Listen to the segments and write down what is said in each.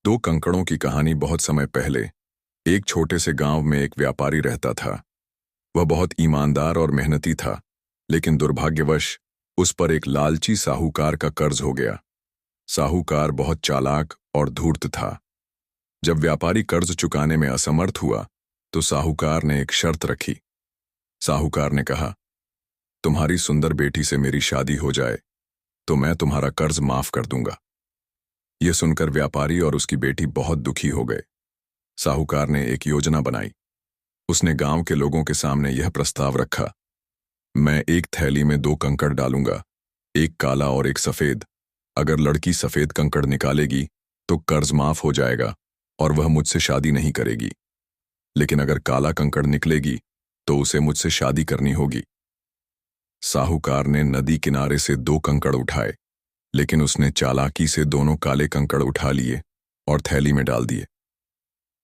दो कंकड़ों की कहानी। बहुत समय पहले एक छोटे से गांव में एक व्यापारी रहता था। वह बहुत ईमानदार और मेहनती था, लेकिन दुर्भाग्यवश उस पर एक लालची साहूकार का कर्ज हो गया। साहूकार बहुत चालाक और धूर्त था। जब व्यापारी कर्ज चुकाने में असमर्थ हुआ तो साहूकार ने एक शर्त रखी। साहूकार ने कहा, तुम्हारी सुंदर बेटी से मेरी शादी हो जाए तो मैं तुम्हारा कर्ज माफ कर दूंगा। यह सुनकर व्यापारी और उसकी बेटी बहुत दुखी हो गए। साहूकार ने एक योजना बनाई। उसने गांव के लोगों के सामने यह प्रस्ताव रखा, मैं एक थैली में दो कंकड़ डालूंगा, एक काला और एक सफेद। अगर लड़की सफेद कंकड़ निकालेगी तो कर्ज माफ हो जाएगा और वह मुझसे शादी नहीं करेगी। लेकिन अगर काला कंकड़ निकलेगी तो उसे मुझसे शादी करनी होगी। साहूकार ने नदी किनारे से दो कंकड़ उठाए, लेकिन उसने चालाकी से दोनों काले कंकड़ उठा लिए और थैली में डाल दिए।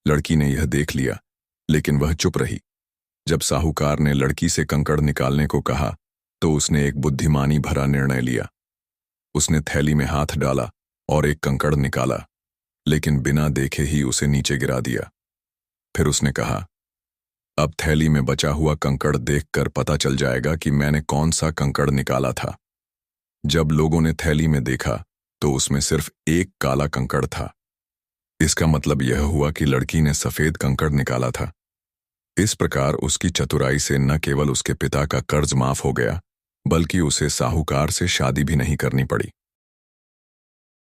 लड़की ने यह देख लिया, लेकिन वह चुप रही। जब साहूकार ने लड़की से कंकड़ निकालने को कहा तो उसने एक बुद्धिमानी भरा निर्णय लिया। उसने थैली में हाथ डाला और एक कंकड़ निकाला, लेकिन बिना देखे ही उसे नीचे गिरा दिया। फिर उसने कहा, अब थैली में बचा हुआ कंकड़ देखकर पता चल जाएगा कि मैंने कौन सा कंकड़ निकाला था। जब लोगों ने थैली में देखा तो उसमें सिर्फ एक काला कंकड़ था। इसका मतलब यह हुआ कि लड़की ने सफेद कंकड़ निकाला था। इस प्रकार उसकी चतुराई से न केवल उसके पिता का कर्ज माफ हो गया, बल्कि उसे साहूकार से शादी भी नहीं करनी पड़ी।